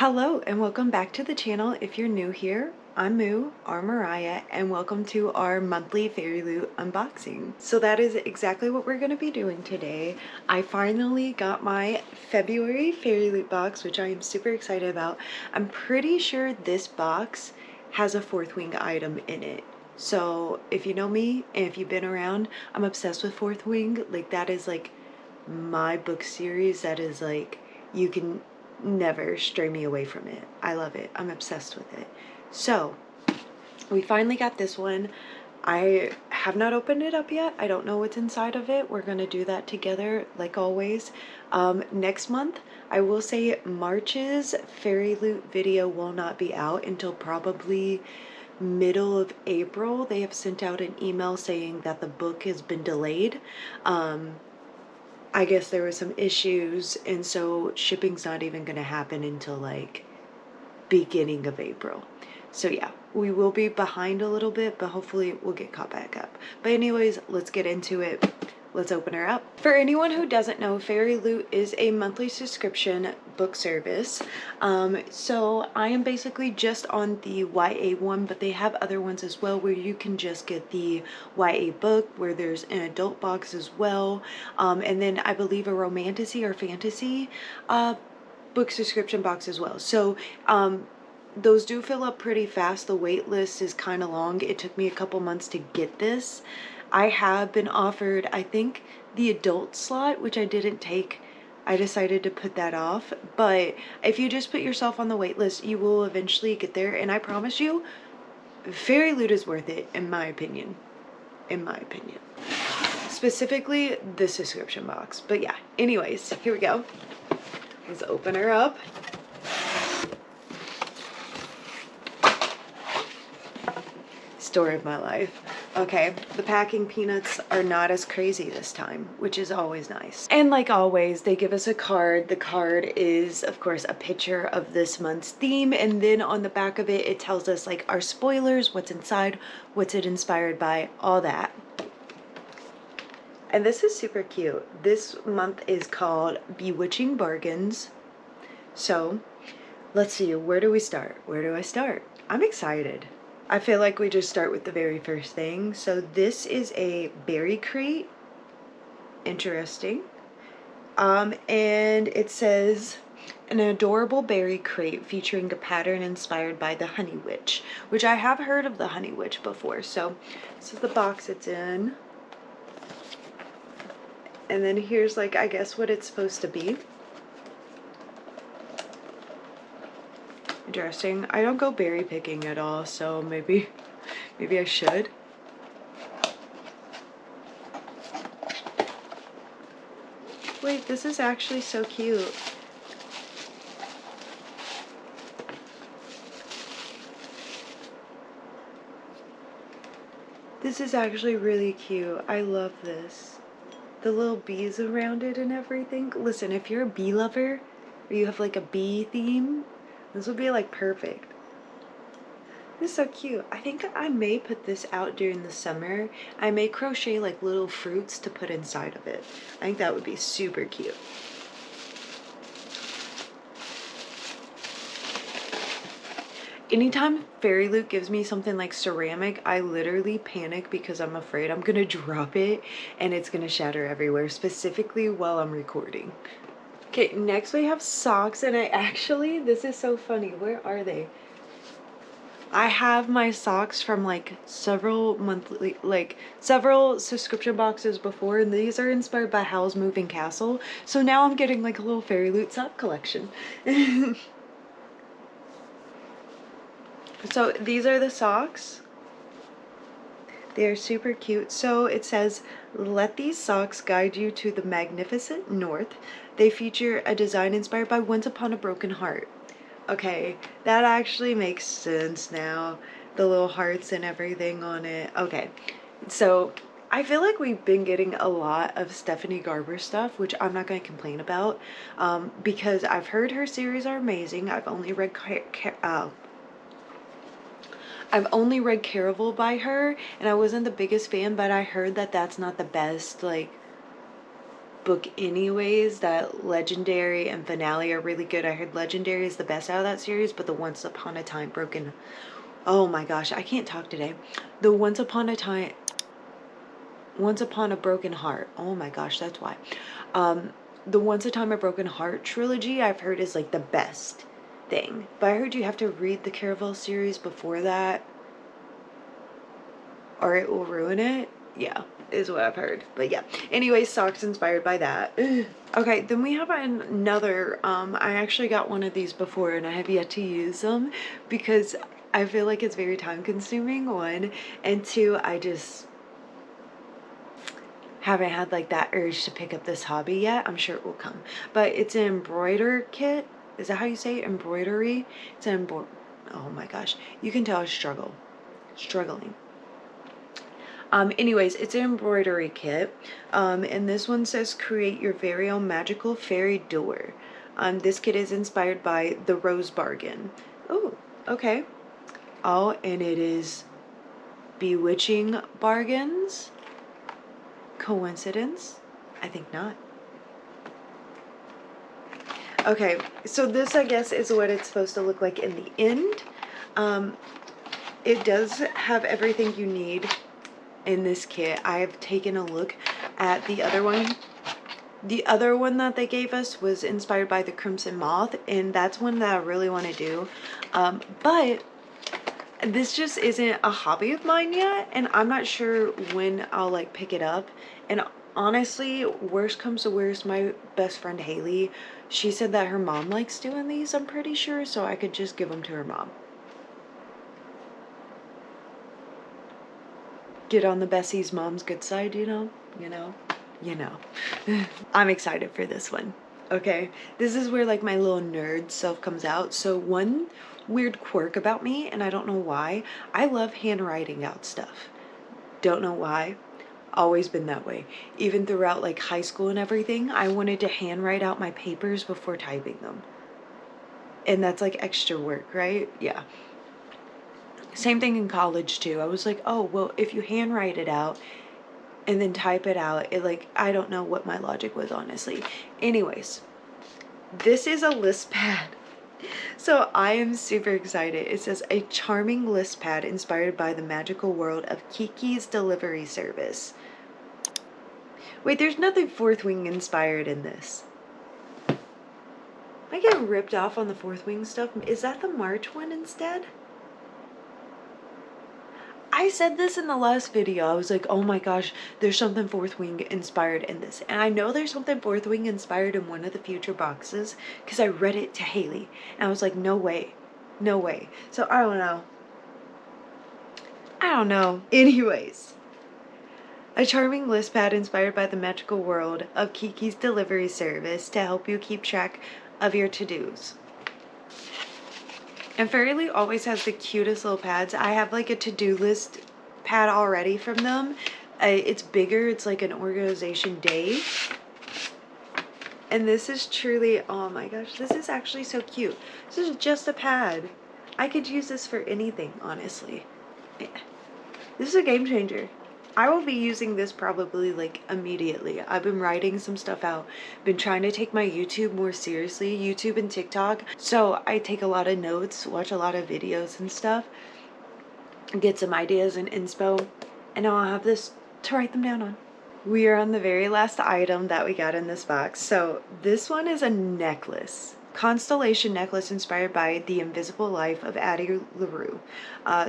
Hello and welcome back to the channel. If you're new here, I'm Moo, or Mariah, and welcome to our monthly Fairy Loot unboxing. So that is exactly what we're going to be doing today. I finally got my February Fairy Loot box, which I am super excited about. I'm pretty sure this box has a fourth wing item in it. So if you know me and if you've been around, I'm obsessed with fourth wing. Like, that is like my book series that is like, you can never stray me away from it. I love it. I'm obsessed with it. So we finally got this one. I have not opened it up yet. I don't know what's inside of it. We're gonna do that together like always. Next month, I will say March's Fairy Loot video will not be out until probably middle of April. They have sent out an email saying that the book has been delayed. I guess there were some issues, and so shipping's not even gonna happen until like beginning of April. So yeah, we will be behind a little bit, but hopefully we'll get caught back up. But anyways, let's get into it. Let's open her up. For anyone who doesn't know, Fairy Loot is a monthly subscription book service. So I am basically just on the YA one, but they have other ones as well where you can just get the YA book, where there's an adult box as well. And then I believe a romantasy or fantasy book subscription box as well. So those do fill up pretty fast. The wait list is kind of long. It took me a couple months to get this. I have been offered, I think, the adult slot, which I didn't take. I decided to put that off. But if you just put yourself on the wait list, you will eventually get there. And I promise you, Fairy Loot is worth it, in my opinion. In my opinion. Specifically, the subscription box. But yeah, anyways, here we go. Let's open her up. Story of my life. Okay, the packing peanuts are not as crazy this time, which is always nice. And like always, they give us a card. The card is, of course, a picture of this month's theme, and then on the back of it, it tells us like our spoilers, what's inside, what's it inspired by, all that. And this is super cute. This month is called Bewitching Bargains. So let's see, where do we start? Where do I start? I'm excited. I feel like we just start with the very first thing. So this is a berry crate. Interesting. And it says an adorable berry crate featuring a pattern inspired by the Honey Witch, which I have heard of the Honey Witch before. So this is the box it's in. And then here's like, I guess what it's supposed to be. Interesting. I don't go berry picking at all, so maybe I should. Wait, this is actually so cute. This is actually really cute. I love this. The little bees around it and everything. Listen, if you're a bee lover, or you have like a bee theme, this would be like perfect. This is so cute. I think I may put this out during the summer. I may crochet like little fruits to put inside of it. I think that would be super cute. Anytime Fairy Loot gives me something like ceramic, I literally panic because I'm afraid I'm gonna drop it and it's gonna shatter everywhere, specifically while I'm recording. Okay, next we have socks, and this is so funny. Where are they? I have my socks from like several subscription boxes before, and these are inspired by Howl's Moving Castle. So now I'm getting like a little Fairy Loot sock collection. So these are the socks. They're super cute. So it says, let these socks guide you to the magnificent north. They feature a design inspired by Once Upon a Broken Heart. Okay, that actually makes sense now. The little hearts and everything on it. Okay, so I feel like we've been getting a lot of Stephanie Garber stuff, which I'm not going to complain about, because I've heard her series are amazing. I've only read Caraval by her, and I wasn't the biggest fan, but I heard that that's not the best, like, book anyways. That Legendary and Finale are really good. I heard Legendary is the best out of that series, but the Once Upon a Time Broken... Oh my gosh, I can't talk today. The Once Upon a Broken Heart. Oh my gosh, that's why. The Once Upon a Broken Heart trilogy I've heard is like the best thing. But I heard you have to read the Caraval series before that, or it will ruin it. Yeah, is what I've heard. But yeah. Anyway, socks inspired by that. Okay, then we have another, I actually got one of these before and I have yet to use them because I feel like it's very time consuming, one, and two, I just haven't had like that urge to pick up this hobby yet. I'm sure it will come. But it's an embroider kit. Is that how you say it? Embroidery? It's an oh my gosh. You can tell I struggling. Anyways, it's an embroidery kit. And this one says create your very own magical fairy door. This kit is inspired by the Rose Bargain. Oh, okay. Oh, and it is Bewitching Bargains. Coincidence? I think not. Okay, so this, I guess, is what it's supposed to look like in the end. It does have everything you need in this kit. I have taken a look at the other one. The other one that they gave us was inspired by the Crimson Moth, and that's one that I really want to do. But this just isn't a hobby of mine yet, and I'm not sure when I'll like pick it up. And honestly, worst comes to worst, my best friend Haley, she said that her mom likes doing these, I'm pretty sure, so I could just give them to her mom. Get on the Bessie's mom's good side, you know. I'm excited for this one. Okay, this is where like my little nerd self comes out. So one weird quirk about me, and I don't know why, I love handwriting out stuff. Don't know why. Always been that way. Even throughout like high school and everything, I wanted to handwrite out my papers before typing them. And that's like extra work, right? Yeah. Same thing in college too. I was like, oh, well, if you handwrite it out and then type it out, it like, I don't know what my logic was, honestly. Anyways, this is a list pad. So I am super excited. It says a charming list pad inspired by the magical world of Kiki's delivery service. Wait, there's nothing Fourth Wing inspired in this. I get ripped off on the Fourth Wing stuff. Is that the March one instead? I said this in the last video. I was like, oh my gosh, there's something Fourth Wing inspired in this. And I know there's something Fourth Wing inspired in one of the future boxes because I read it to Haley. And I was like, no way. No way. So I don't know. Anyways. A charming list pad inspired by the magical world of Kiki's delivery service to help you keep track of your to-dos. And fairyloot always has the cutest little pads. I have like a to-do list pad already from them. It's bigger. It's like an organization day. And this is truly, oh my gosh, this is actually so cute. This is just a pad. I could use this for anything, honestly. This is a game changer. I will be using this probably like immediately. I've been writing some stuff out. Been trying to take my YouTube more seriously, YouTube and TikTok. So I take a lot of notes, watch a lot of videos and stuff, get some ideas and inspo, and I'll have this to write them down on. We are on the very last item that we got in this box. So this one is a necklace. Constellation necklace inspired by The Invisible Life of Addie LaRue.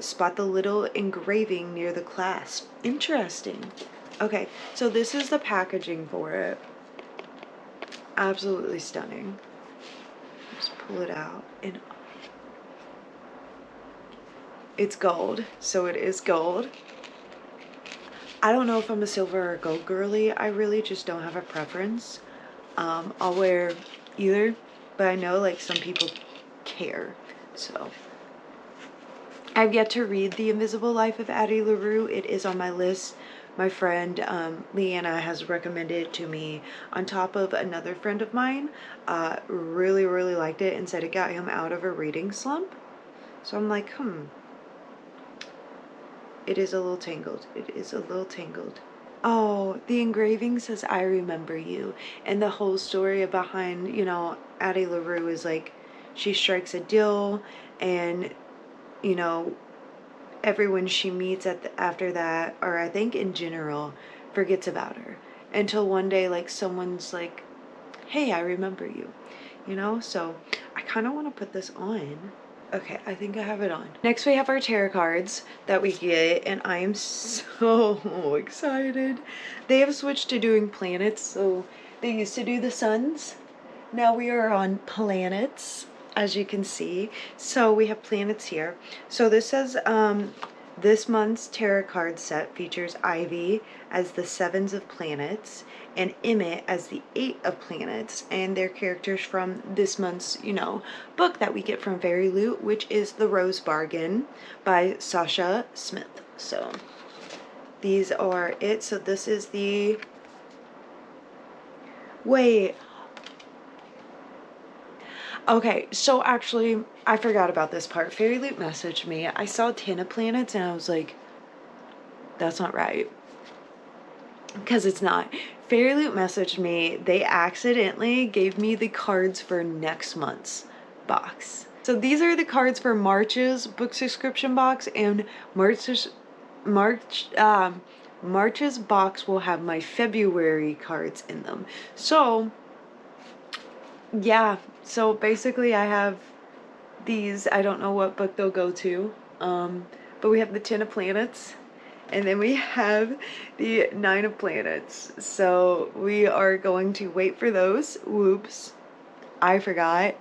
Spot the little engraving near the clasp. Interesting. Okay, so this is the packaging for it. Absolutely stunning. Just pull it out and it's gold, so it is gold. I don't know if I'm a silver or gold girly. I really just don't have a preference. I'll wear either. But I know like some people care, so. I've yet to read The Invisible Life of Addie LaRue. It is on my list. My friend Leanna has recommended it to me on top of another friend of mine. Really liked it and said it got him out of a reading slump. So I'm like, It is a little tangled. It is a little tangled. Oh, the engraving says I remember you. And the whole story behind, you know, Addie LaRue is like she strikes a deal and, you know, everyone she meets after that, or I think in general, forgets about her. Until one day like someone's like, hey, I remember you. You know? So I kinda wanna put this on. Okay, I think I have it on. Next we have our tarot cards that we get, and I am so excited. They have switched to doing planets, so they used to do the suns. Now we are on planets, as you can see. So we have planets here. So this says, this month's tarot card set features Ivy as the sevens of planets and Emmett as the eight of planets, and they're characters from this month's, you know, book that we get from fairyloot, which is The Rose Bargain by Sasha Smith. So these are it. So this is the, wait, okay, so actually, I forgot about this part. fairyloot messaged me. I saw 10 of planets and I was like, that's not right. Because it's not. fairyloot messaged me. They accidentally gave me the cards for next month's box. So these are the cards for March's book subscription box, and March's box will have my February cards in them. So yeah, so basically I have these. I don't know what book they'll go to, but we have the 10 of planets, and then we have the 9 of planets. So we are going to wait for those. Whoops, I forgot.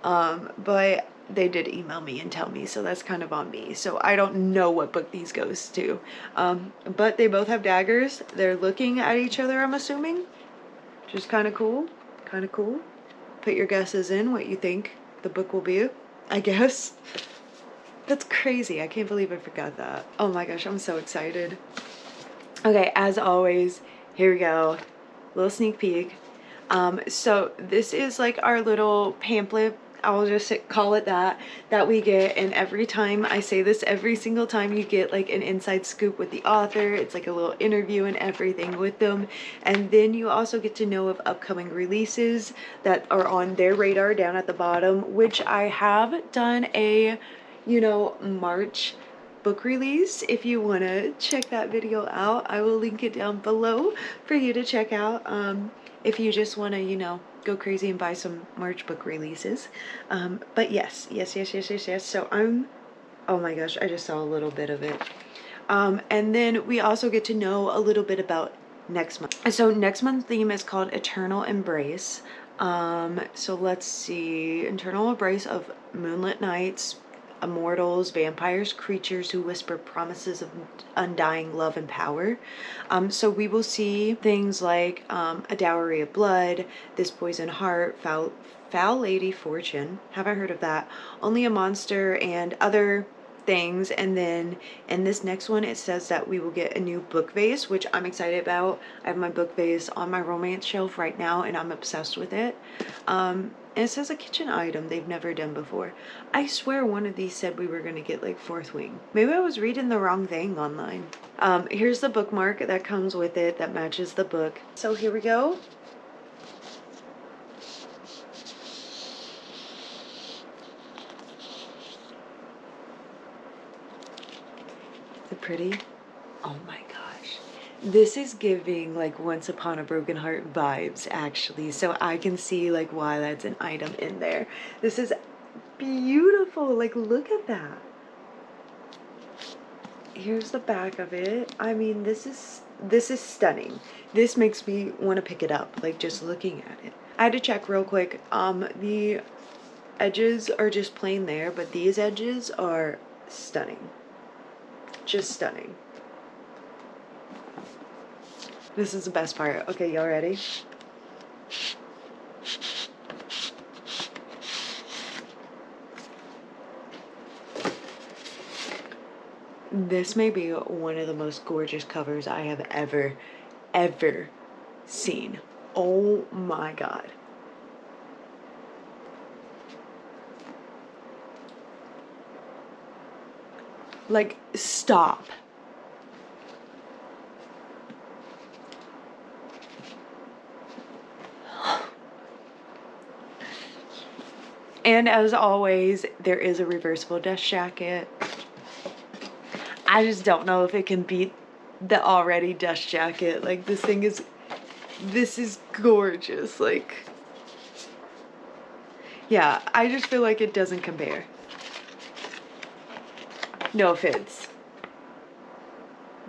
But they did email me and tell me, so that's kind of on me. So I don't know what book these goes to. But they both have daggers. They're looking at each other, I'm assuming. Which is kind of cool. Kind of cool. Put your guesses in what you think the book will be, I guess. That's crazy. I can't believe I forgot that. Oh my gosh, I'm so excited. Okay, as always, here we go. Little sneak peek. So this is like our little pamphlet, I'll just call it that we get, and every time I say this, every single time you get like an inside scoop with the author. It's like a little interview and everything with them, and then you also get to know of upcoming releases that are on their radar down at the bottom, which I have done a, you know, March book release. If you want to check that video out, I will link it down below for you to check out. If you just want to, you know, go crazy and buy some March book releases. But yes. So oh my gosh, I just saw a little bit of it. And then we also get to know a little bit about next month. So next month's theme is called Eternal Embrace. So let's see. Eternal Embrace of moonlit nights, immortals, vampires, creatures who whisper promises of undying love and power. So we will see things like a dowry of blood, this poison heart, foul lady fortune, haven't heard of that, only a monster, and other things. And then in this next one it says that we will get a new book vase, which I'm excited about. I have my book vase on my romance shelf right now and I'm obsessed with it. And it says a kitchen item they've never done before. I swear one of these said we were going to get like fourth wing. Maybe I was reading the wrong thing online. Here's the bookmark that comes with it that matches the book. So here we go. Is it pretty? Oh my gosh. This is giving like Once Upon a Broken Heart vibes, actually. So I can see like why that's an item in there. This is beautiful. Like, look at that. Here's the back of it. I mean, this is stunning. This makes me want to pick it up, like just looking at it. I had to check real quick. The edges are just plain there, but these edges are stunning. Just stunning. This is the best part. Okay, y'all ready? This may be one of the most gorgeous covers I have ever seen. Oh my god. Like, stop. And as always, there is a reversible dust jacket. I just don't know if it can beat the already dust jacket. Like, this is gorgeous. Like, yeah, I just feel like it doesn't compare. No offense.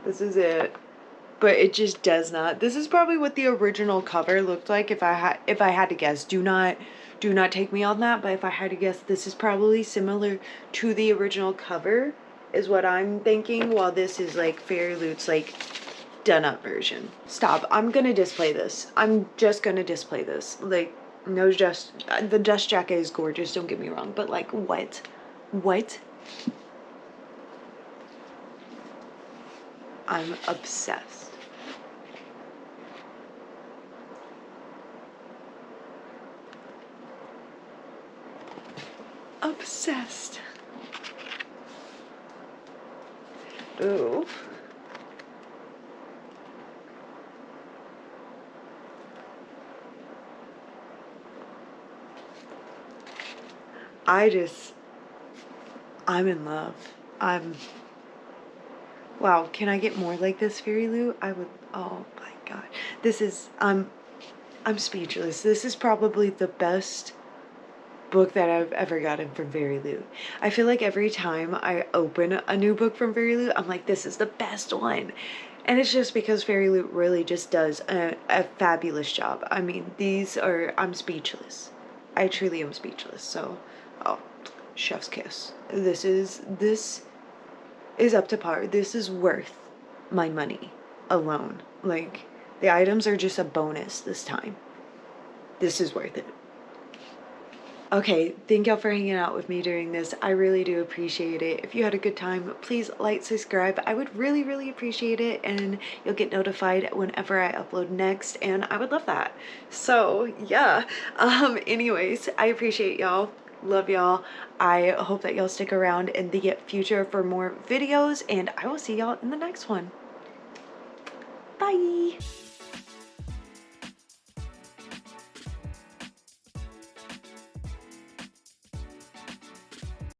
This is it. But it just does not. This is probably what the original cover looked like if I had to guess. Do not take me on that, but if I had to guess, this is probably similar to the original cover is what I'm thinking, while this is like fairyloot's like done up version. Stop. I'm gonna display this. I'm just gonna display this. Like, no, just the dust jacket is gorgeous, don't get me wrong, but like, what? I'm obsessed. Obsessed. Ooh. I'm in love. Wow, can I get more like this, fairyloot? I would, oh my god. This is, I'm speechless. This is probably the best book that I've ever gotten from fairyloot. I feel like every time I open a new book from fairyloot, I'm like, this is the best one. And it's just because fairyloot really just does a fabulous job. I mean, I'm speechless. I truly am speechless. So, oh, chef's kiss. This is up to par. This is worth my money alone. Like, the items are just a bonus this time. This is worth it. Okay, thank y'all for hanging out with me during this. I really do appreciate it. If you had a good time, please like, subscribe. I would really, really appreciate it, and you'll get notified whenever I upload next, and I would love that. So, yeah. Anyways, I appreciate y'all. Love y'all. I hope that y'all stick around in the future for more videos, and I will see y'all in the next one. Bye!